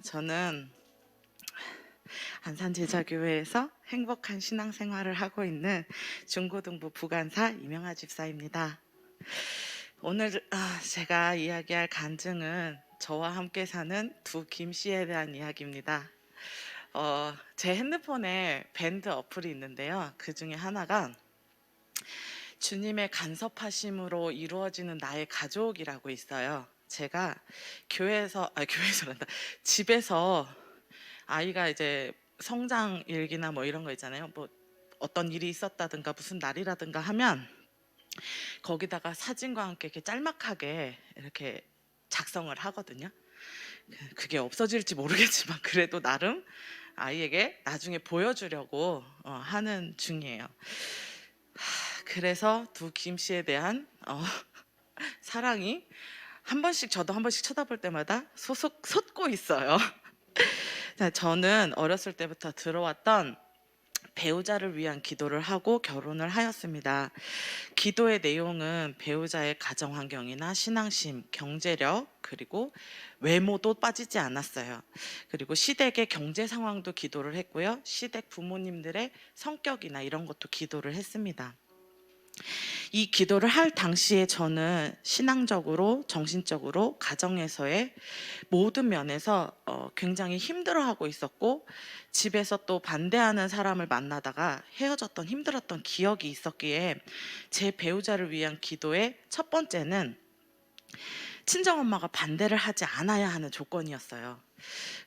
저는 안산제자교회에서 행복한 신앙생활을 하고 있는 중고등부 부간사 이명아 집사입니다. 오늘 제가 이야기할 간증은 저와 함께 사는 두 김씨에 대한 이야기입니다. 제 핸드폰에 밴드 어플이 있는데요. 그 중에 하나가 주님의 간섭하심으로 이루어지는 나의 가족이라고 있어요. 제가 교회에서란다. 집에서 아이가 이제 성장 일기나 뭐 이런 거 있잖아요. 뭐 어떤 일이 있었다든가 무슨 날이라든가 하면 거기다가 사진과 함께 이렇게 짤막하게 이렇게 작성을 하거든요. 그게 없어질지 모르겠지만 그래도 나름 아이에게 나중에 보여주려고 하는 중이에요. 그래서 두 김씨에 대한 사랑이 한 번씩 저도 한 번씩 쳐다볼 때마다 소속 솟고 있어요. 저는 어렸을 때부터 들어왔던 배우자를 위한 기도를 하고 결혼을 하였습니다. 기도의 내용은 배우자의 가정 환경이나 신앙심, 경제력, 그리고 외모도 빠지지 않았어요. 그리고 시댁의 경제 상황도 기도를 했고요. 시댁 부모님들의 성격이나 이런 것도 기도를 했습니다. 이 기도를 할 당시에 저는 신앙적으로, 정신적으로, 가정에서의 모든 면에서 굉장히 힘들어하고 있었고, 집에서 또 반대하는 사람을 만나다가 헤어졌던 힘들었던 기억이 있었기에 제 배우자를 위한 기도의 첫 번째는 친정엄마가 반대를 하지 않아야 하는 조건이었어요.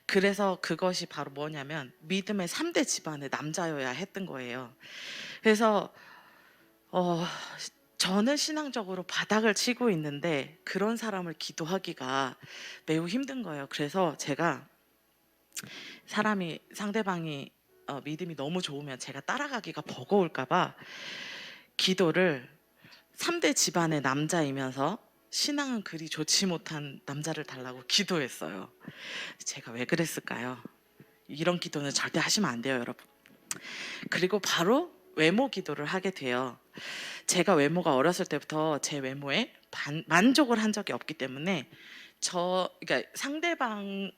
그래서 그것이 바로 뭐냐면 믿음의 3대 집안의 남자여야 했던 거예요. 그래서 저는 신앙적으로 바닥을 치고 있는데 그런 사람을 기도하기가 매우 힘든 거예요. 그래서 제가 상대방이 믿음이 너무 좋으면 제가 따라가기가 버거울까 봐 기도를 3대 집안의 남자이면서 신앙은 그리 좋지 못한 남자를 달라고 기도했어요. 제가 왜 그랬을까요? 이런 기도는 절대 하시면 안 돼요, 여러분. 그리고 바로 외모 기도를 하게 돼요. 제가 외모가 어렸을 때부터 제 외모에 만족을 한 적이 없기 때문에 그러니까 상대방을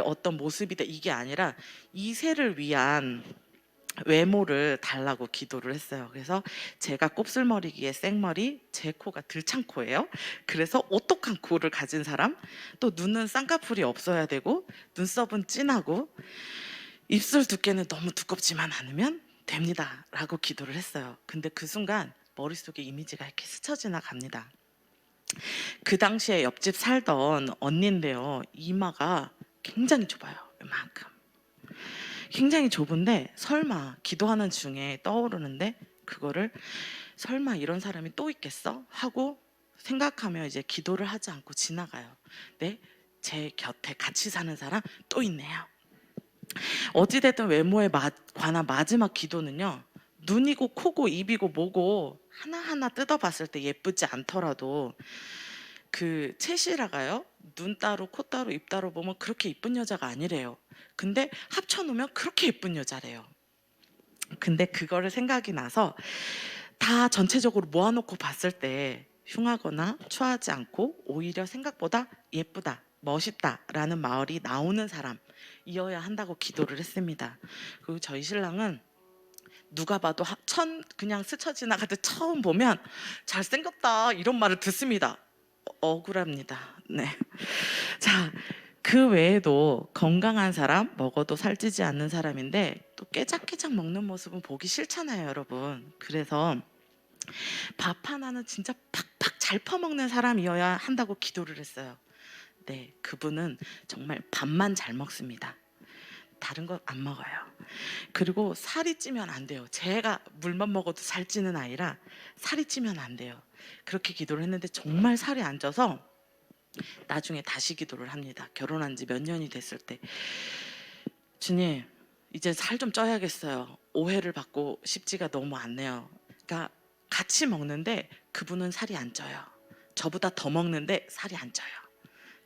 어떤 모습이다 이게 아니라 이세를 위한 외모를 달라고 기도를 했어요. 그래서 제가 곱슬머리기에 생머리, 제 코가 들창코예요. 그래서 오똑한 코를 가진 사람, 또 눈은 쌍꺼풀이 없어야 되고 눈썹은 진하고 입술 두께는 너무 두껍지만 않으면 됩니다 라고 기도를 했어요. 근데 그 순간 머릿속에 이미지가 이렇게 스쳐 지나갑니다. 그 당시에 옆집 살던 언니인데요, 이마가 굉장히 좁아요. 이만큼 굉장히 좁은데 설마 기도하는 중에 떠오르는데 그거를 설마 이런 사람이 또 있겠어? 하고 생각하며 이제 기도를 하지 않고 지나가요. 네, 제 곁에 같이 사는 사람 또 있네요. 어찌됐든 외모에 관한 마지막 기도는요, 눈이고 코고 입이고 뭐고 하나하나 뜯어봤을 때 예쁘지 않더라도 그 채시라가요, 눈 따로 코 따로 입 따로 보면 그렇게 이쁜 여자가 아니래요. 근데 합쳐놓으면 그렇게 예쁜 여자래요. 근데 그거를 생각이 나서 다 전체적으로 모아놓고 봤을 때 흉하거나 추하지 않고 오히려 생각보다 예쁘다, 멋있다라는 말이 나오는 사람이어야 한다고 기도를 했습니다. 그리고 저희 신랑은 누가 봐도 그냥 스쳐 지나가듯 처음 보면 잘생겼다 이런 말을 듣습니다. 억울합니다. 네. 자, 그 외에도 건강한 사람, 먹어도 살찌지 않는 사람인데 또 깨작깨작 먹는 모습은 보기 싫잖아요, 여러분. 그래서 밥 하나는 진짜 팍팍 잘 퍼먹는 사람이어야 한다고 기도를 했어요. 네, 그분은 정말 밥만 잘 먹습니다. 다른 거 안 먹어요. 그리고 살이 찌면 안 돼요. 제가 물만 먹어도 살찌는 아이라 살이 찌면 안 돼요. 그렇게 기도를 했는데 정말 살이 안 쪄서 나중에 다시 기도를 합니다. 결혼한 지 몇 년이 됐을 때, 주님 이제 살 좀 쪄야겠어요. 오해를 받고 싶지가 너무 않네요. 그러니까 같이 먹는데 그분은 살이 안 쪄요. 저보다 더 먹는데 살이 안 쪄요.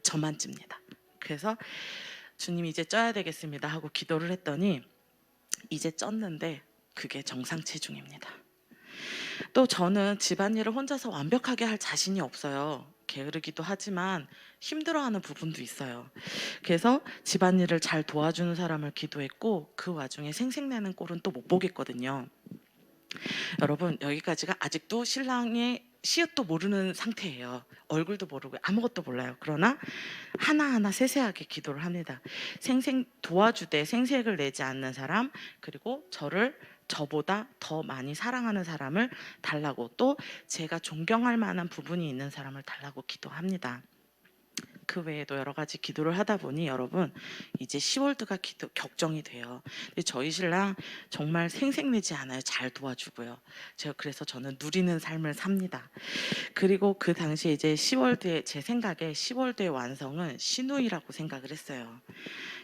저만 찝니다. 그래서 주님 이제 쪄야 되겠습니다 하고 기도를 했더니 이제 쪘는데 그게 정상 체중입니다. 또 저는 집안일을 혼자서 완벽하게 할 자신이 없어요. 게으르기도 하지만 힘들어하는 부분도 있어요. 그래서 집안일을 잘 도와주는 사람을 기도했고 그 와중에 생색내는 꼴은 또 못 보겠거든요. 여러분 여기까지가 아직도 신랑의 시읒도 모르는 상태예요. 얼굴도 모르고 아무것도 몰라요. 그러나 하나하나 세세하게 기도를 합니다. 생색 도와주되 생색을 내지 않는 사람, 그리고 저보다 더 많이 사랑하는 사람을 달라고, 또 제가 존경할 만한 부분이 있는 사람을 달라고 기도합니다. 그 외에도 여러 가지 기도를 하다 보니 여러분 이제 10월드가 격정이 돼요. 근데 저희 신랑 정말 생색내지 않아요. 잘 도와주고요. 제가 그래서 저는 누리는 삶을 삽니다. 그리고 그 당시에 이제 10월드의 제 생각에 10월드의 완성은 시누이라고 생각을 했어요.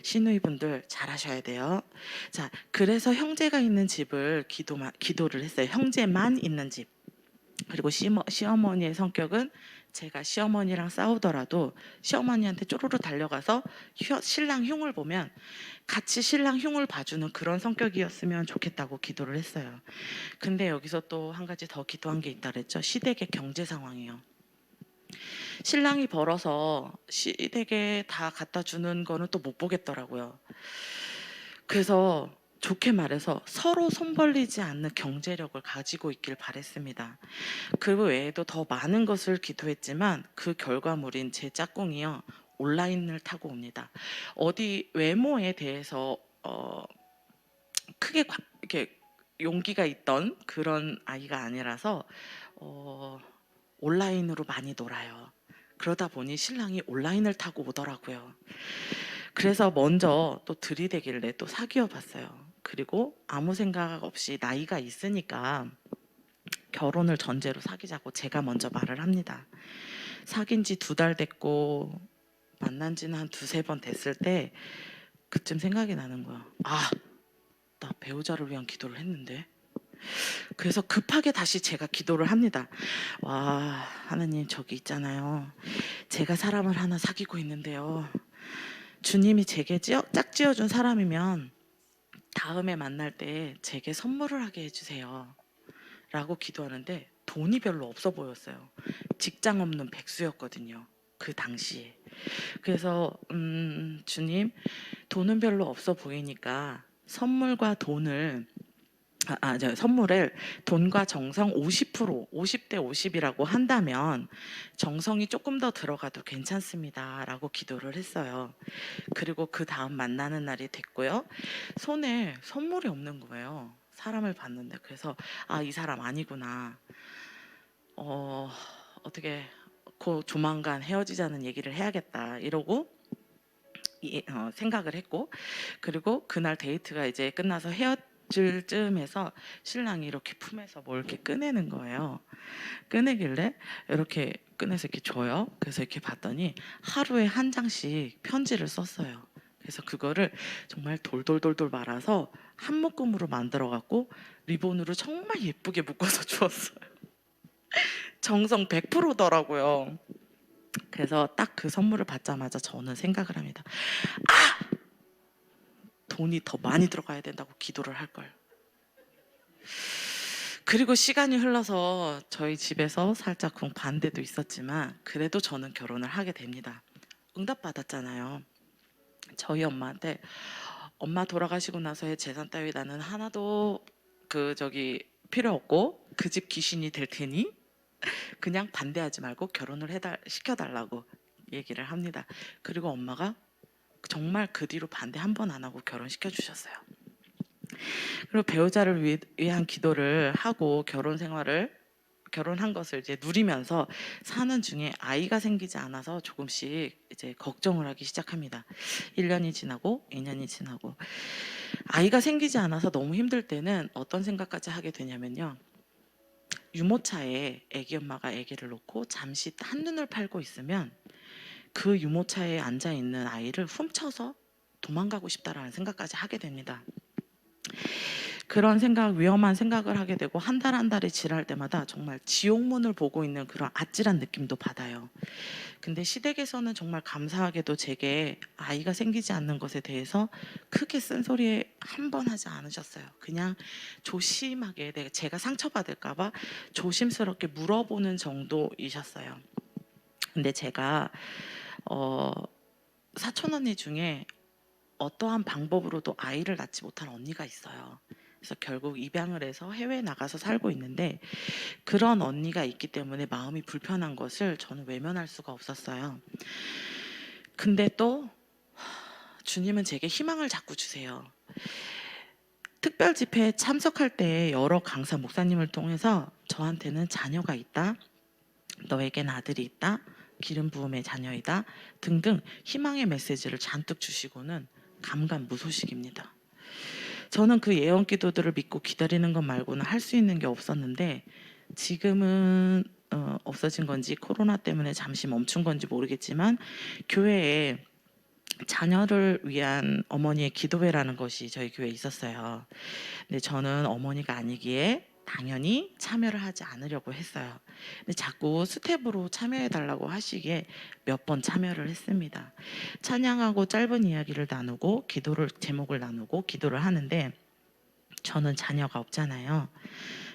시누이분들 잘하셔야 돼요. 자, 그래서 형제가 있는 집을 기도를 했어요. 형제만 있는 집. 그리고 시어머니의 성격은 제가 시어머니랑 싸우더라도 시어머니한테 쪼르르 달려가서 신랑 흉을 보면 같이 신랑 흉을 봐주는 그런 성격이었으면 좋겠다고 기도를 했어요. 근데 여기서 또 한 가지 더 기도한 게 있다 그랬죠. 시댁의 경제 상황이요. 신랑이 벌어서 시댁에 다 갖다 주는 거는 또 못 보겠더라고요. 그래서 좋게 말해서 서로 손 벌리지 않는 경제력을 가지고 있길 바랬습니다. 그 외에도 더 많은 것을 기도했지만 그 결과물인 제 짝꿍이요, 온라인을 타고 옵니다. 어디 외모에 대해서 크게 이렇게 용기가 있던 그런 아이가 아니라서 온라인으로 많이 놀아요. 그러다 보니 신랑이 온라인을 타고 오더라고요. 그래서 먼저 또 들이대길래 또 사귀어 봤어요. 그리고 아무 생각 없이 나이가 있으니까 결혼을 전제로 사귀자고 제가 먼저 말을 합니다. 사귄 지 2달 됐고 만난 지는 한 2-3번 됐을 때 그쯤 생각이 나는 거야. 아, 나 배우자를 위한 기도를 했는데. 그래서 급하게 다시 제가 기도를 합니다. 와, 하나님 저기 있잖아요. 제가 사람을 하나 사귀고 있는데요. 주님이 제게 짝지어준 사람이면 다음에 만날 때 제게 선물을 하게 해주세요. 라고 기도하는데 돈이 별로 없어 보였어요. 직장 없는 백수였거든요. 그 당시에. 그래서 주님, 돈은 별로 없어 보이니까 선물과 돈을 선물을 돈과 정성 50%, 50대 50이라고 한다면 정성이 조금 더 들어가도 괜찮습니다. 라고 기도를 했어요. 그리고 그 다음 만나는 날이 됐고요. 손에 선물이 없는 거예요. 사람을 봤는데. 그래서 이 사람 아니구나. 어떻게 조만간 헤어지자는 얘기를 해야겠다. 이러고 생각을 했고, 그리고 그날 데이트가 이제 끝나서 헤어질 쯤에서 신랑이 이렇게 품에서 뭘 이렇게 꺼내는 거예요. 꺼내길래 이렇게 꺼내서 이렇게 줘요. 그래서 이렇게 봤더니 하루에 한 장씩 편지를 썼어요. 그래서 그거를 정말 돌돌돌돌 말아서 한 묶음으로 만들어 갖고 리본으로 정말 예쁘게 묶어서 주었어요. 정성 100%더라고요. 그래서 딱 그 선물을 받자마자 저는 생각을 합니다. 돈이 더 많이 들어가야 된다고 기도를 할 걸. 그리고 시간이 흘러서 저희 집에서 살짝 반대도 있었지만 그래도 저는 결혼을 하게 됩니다. 응답받았잖아요. 저희 엄마한테 엄마 돌아가시고 나서의 재산 따위 나는 하나도 필요 없고 그 집 귀신이 될 테니 그냥 반대하지 말고 결혼을 시켜달라고 얘기를 합니다. 그리고 엄마가 정말 그 뒤로 반대 한 번 안 하고 결혼시켜 주셨어요. 그리고 배우자를 위한 기도를 하고 결혼한 것을 이제 누리면서 사는 중에 아이가 생기지 않아서 조금씩 이제 걱정을 하기 시작합니다. 1년이 지나고 2년이 지나고 아이가 생기지 않아서 너무 힘들 때는 어떤 생각까지 하게 되냐면요. 유모차에 아기 엄마가 아기를 놓고 잠시 한눈을 팔고 있으면 그 유모차에 앉아 있는 아이를 훔쳐서 도망가고 싶다라는 생각까지 하게 됩니다. 그런 위험한 생각을 하게 되고 한 달 한 달이 지날 때마다 정말 지옥문을 보고 있는 그런 아찔한 느낌도 받아요. 근데 시댁에서는 정말 감사하게도 제게 아이가 생기지 않는 것에 대해서 크게 쓴소리 한 번 하지 않으셨어요. 그냥 조심하게 제가 상처받을까 봐 조심스럽게 물어보는 정도이셨어요. 근데 제가 어, 사촌 언니 중에 어떠한 방법으로도 아이를 낳지 못한 언니가 있어요. 그래서 결국 입양을 해서 해외에 나가서 살고 있는데 그런 언니가 있기 때문에 마음이 불편한 것을 저는 외면할 수가 없었어요. 근데 또 주님은 제게 희망을 자꾸 주세요. 특별 집회에 참석할 때 여러 강사 목사님을 통해서 저한테는 자녀가 있다, 너에겐 아들이 있다, 기름 부음의 자녀이다 등등 희망의 메시지를 잔뜩 주시고는 감감무소식입니다. 저는 그 예언 기도들을 믿고 기다리는 것 말고는 할 수 있는 게 없었는데 지금은 없어진 건지 코로나 때문에 잠시 멈춘 건지 모르겠지만 교회에 자녀를 위한 어머니의 기도회라는 것이 저희 교회에 있었어요. 근데 저는 어머니가 아니기에 당연히 참여를 하지 않으려고 했어요. 근데 자꾸 스텝으로 참여해 달라고 하시기에 몇 번 참여를 했습니다. 찬양하고 짧은 이야기를 나누고 기도를 제목을 나누고 기도를 하는데 저는 자녀가 없잖아요.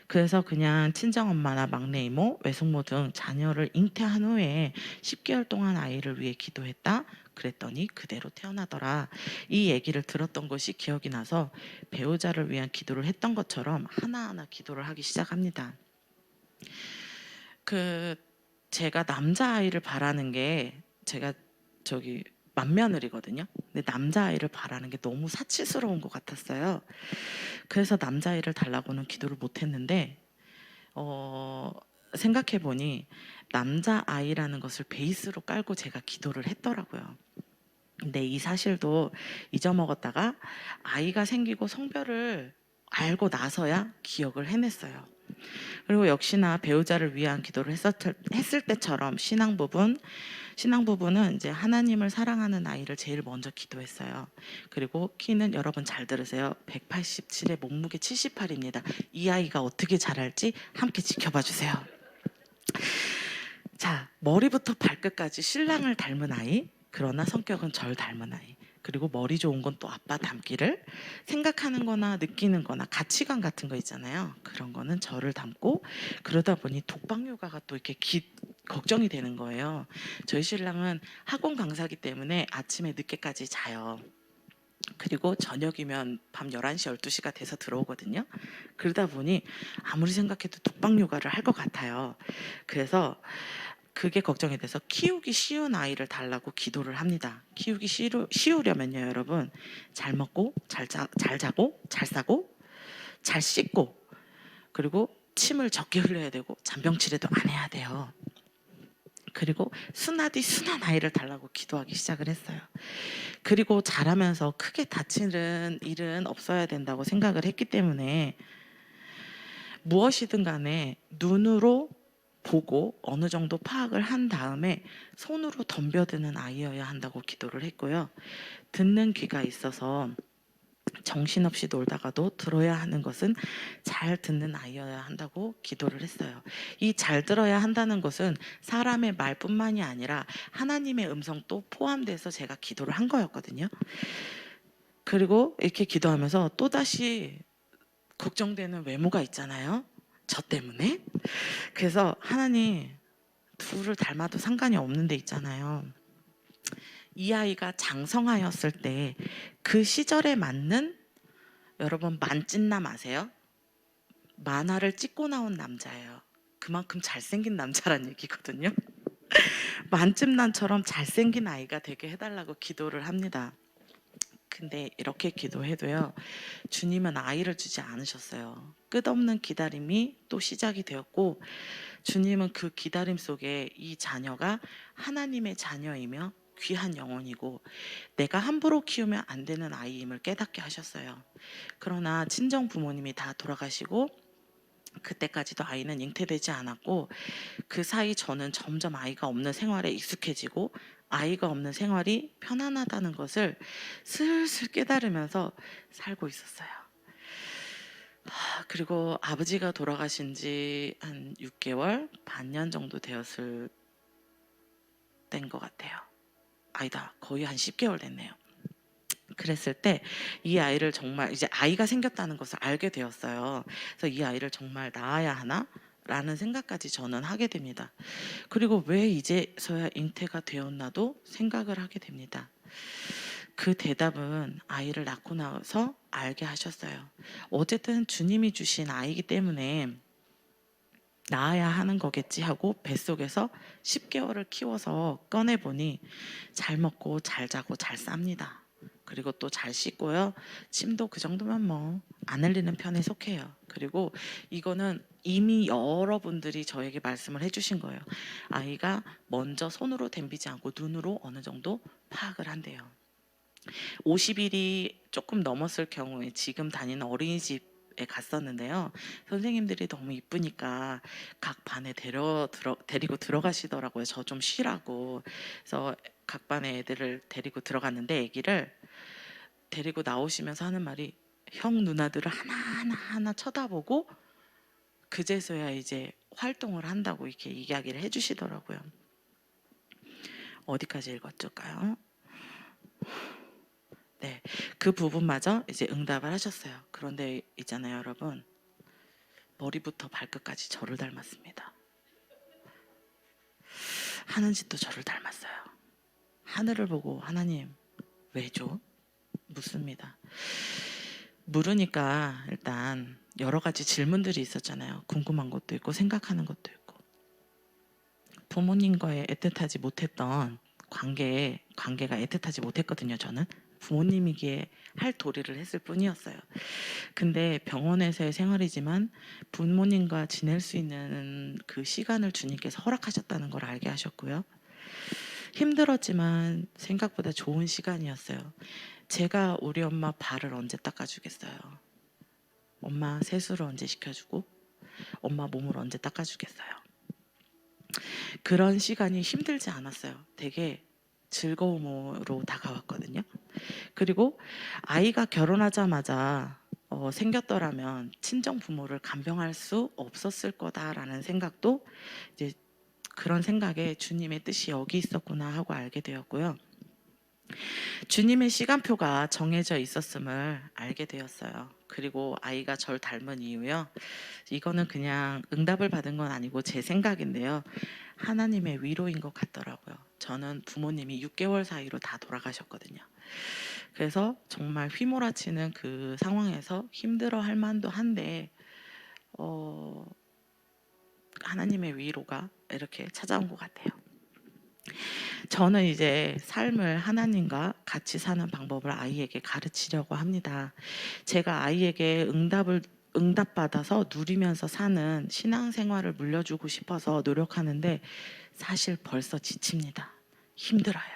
그래서 그냥 친정엄마나 막내 이모, 외숙모 등 자녀를 잉태한 후에 10개월 동안 아이를 위해 기도했다. 그랬더니 그대로 태어나더라. 이 얘기를 들었던 것이 기억이 나서 배우자를 위한 기도를 했던 것처럼 하나하나 기도를 하기 시작합니다. 그 제가 남자아이를 바라는 게 제가 저기 맏며느리거든요. 근데 남자아이를 바라는 게 너무 사치스러운 것 같았어요. 그래서 남자아이를 달라고는 기도를 못 했는데 어, 생각해 보니 남자아이라는 것을 베이스로 깔고 제가 기도를 했더라고요. 근데 이 사실도 잊어먹었다가 아이가 생기고 성별을 알고 나서야 기억을 해냈어요. 그리고 역시나 배우자를 위한 기도를 했을 때처럼 신앙 부부는 이제 하나님을 사랑하는 아이를 제일 먼저 기도했어요. 그리고 키는 여러분 잘 들으세요. 187에 몸무게 78입니다. 이 아이가 어떻게 자랄지 함께 지켜봐 주세요. 자, 머리부터 발끝까지 신랑을 닮은 아이, 그러나 성격은 절 닮은 아이. 그리고 머리 좋은 건 또 아빠 닮기를 생각하는 거나 느끼는 거나 가치관 같은 거 있잖아요. 그런 거는 저를 닮고 그러다 보니 독방 육아가 또 이렇게 걱정이 되는 거예요. 저희 신랑은 학원 강사기 때문에 아침에 늦게까지 자요. 그리고 저녁이면 밤 11시, 12시가 돼서 들어오거든요. 그러다 보니 아무리 생각해도 독방 육아를 할 것 같아요. 그래서 그게 걱정이 돼서 키우기 쉬운 아이를 달라고 기도를 합니다. 키우기 쉬우려면요, 여러분. 잘 먹고, 잘 자고, 잘 싸고, 잘 씻고, 그리고 침을 적게 흘려야 되고, 잔병치레도 안 해야 돼요. 그리고 순하디 순한 아이를 달라고 기도하기 시작을 했어요. 그리고 자라면서 크게 다치는 일은 없어야 된다고 생각을 했기 때문에 무엇이든 간에 눈으로 보고 어느 정도 파악을 한 다음에 손으로 덤벼드는 아이여야 한다고 기도를 했고요. 듣는 귀가 있어서 정신없이 놀다가도 들어야 하는 것은 잘 듣는 아이여야 한다고 기도를 했어요. 이 잘 들어야 한다는 것은 사람의 말뿐만이 아니라 하나님의 음성도 포함돼서 제가 기도를 한 거였거든요. 그리고 이렇게 기도하면서 또다시 걱정되는 외모가 있잖아요. 저 때문에. 그래서 하나님 둘을 닮아도 상관이 없는 데 있잖아요. 이 아이가 장성하였을 때 그 시절에 맞는 여러분 만찢남 아세요? 만화를 찍고 나온 남자예요. 그만큼 잘생긴 남자란 얘기거든요. 만찢남처럼 잘생긴 아이가 되게 해달라고 기도를 합니다. 근데 이렇게 기도해도요. 주님은 아이를 주지 않으셨어요. 끝없는 기다림이 또 시작이 되었고 주님은 그 기다림 속에 이 자녀가 하나님의 자녀이며 귀한 영혼이고 내가 함부로 키우면 안 되는 아이임을 깨닫게 하셨어요. 그러나 친정 부모님이 다 돌아가시고 그때까지도 아이는 잉태되지 않았고 그 사이 저는 점점 아이가 없는 생활에 익숙해지고 아이가 없는 생활이 편안하다는 것을 슬슬 깨달으면서 살고 있었어요. 그리고 아버지가 돌아가신 지 한 6개월, 반년 정도 되었을 때인 것 같아요. 아니다, 거의 한 10개월 됐네요. 그랬을 때 이 아이를 정말 이제 아이가 생겼다는 것을 알게 되었어요. 그래서 이 아이를 정말 낳아야 하나? 라는 생각까지 저는 하게 됩니다. 그리고 왜 이제서야 잉태가 되었나도 생각을 하게 됩니다. 그 대답은 아이를 낳고 나서 알게 하셨어요. 어쨌든 주님이 주신 아이기 때문에 낳아야 하는 거겠지 하고 뱃속에서 10개월을 키워서 꺼내보니 잘 먹고 잘 자고 잘 쌉니다. 그리고 또 잘 씻고요. 침도 그 정도면 뭐 안 흘리는 편에 속해요. 그리고 이거는 이미 여러분들이 저에게 말씀을 해주신 거예요. 아이가 먼저 손으로 댐비지 않고 눈으로 어느 정도 파악을 한대요. 50일이 조금 넘었을 경우에 지금 다니는 어린이집에 갔었는데요. 선생님들이 너무 이쁘니까 각 반에 데리고 들어가시더라고요. 저 좀 쉬라고. 그래서 각 반에 애들을 데리고 들어갔는데 아기를 데리고 나오시면서 하는 말이 형 누나들을 하나하나 쳐다보고 그제서야 이제 활동을 한다고 이렇게 이야기를 해주시더라고요. 어디까지 읽었을까요? 네, 그 부분마저 이제 응답을 하셨어요. 그런데 있잖아요, 여러분. 머리부터 발끝까지 저를 닮았습니다. 하는 짓도 저를 닮았어요. 하늘을 보고 하나님 왜죠? 묻습니다. 물으니까 일단 여러 가지 질문들이 있었잖아요. 궁금한 것도 있고 생각하는 것도 있고 부모님과의 애틋하지 못했던 관계가 애틋하지 못했거든요. 저는 부모님이기에 할 도리를 했을 뿐이었어요. 근데 병원에서의 생활이지만 부모님과 지낼 수 있는 그 시간을 주님께서 허락하셨다는 걸 알게 하셨고요. 힘들었지만 생각보다 좋은 시간이었어요. 제가 우리 엄마 발을 언제 닦아주겠어요. 엄마 세수를 언제 시켜주고 엄마 몸을 언제 닦아주겠어요. 그런 시간이 힘들지 않았어요. 되게 즐거움으로 다가왔거든요. 그리고 아이가 결혼하자마자 생겼더라면 친정 부모를 간병할 수 없었을 거다라는 생각도 이제 그런 생각에 주님의 뜻이 여기 있었구나 하고 알게 되었고요. 주님의 시간표가 정해져 있었음을 알게 되었어요. 그리고 아이가 절 닮은 이유요. 이거는 그냥 응답을 받은 건 아니고 제 생각인데요. 하나님의 위로인 것 같더라고요. 저는 부모님이 6개월 사이로 다 돌아가셨거든요. 그래서 정말 휘몰아치는 그 상황에서 힘들어 할 만도 한데 하나님의 위로가 이렇게 찾아온 것 같아요. 저는 이제 삶을 하나님과 같이 사는 방법을 아이에게 가르치려고 합니다. 제가 아이에게 응답받아서 누리면서 사는 신앙생활을 물려주고 싶어서 노력하는데 사실 벌써 지칩니다. 힘들어요.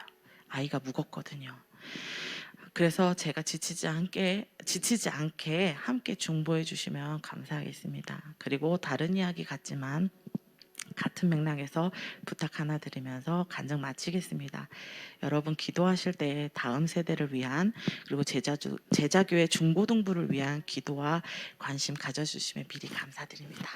아이가 무겁거든요. 그래서 제가 지치지 않게 함께 중보해 주시면 감사하겠습니다. 그리고 다른 이야기 같지만 같은 맥락에서 부탁 하나 드리면서 간증 마치겠습니다. 여러분 기도하실 때 다음 세대를 위한 그리고 제자교회 중고등부를 위한 기도와 관심 가져주시면 미리 감사드립니다.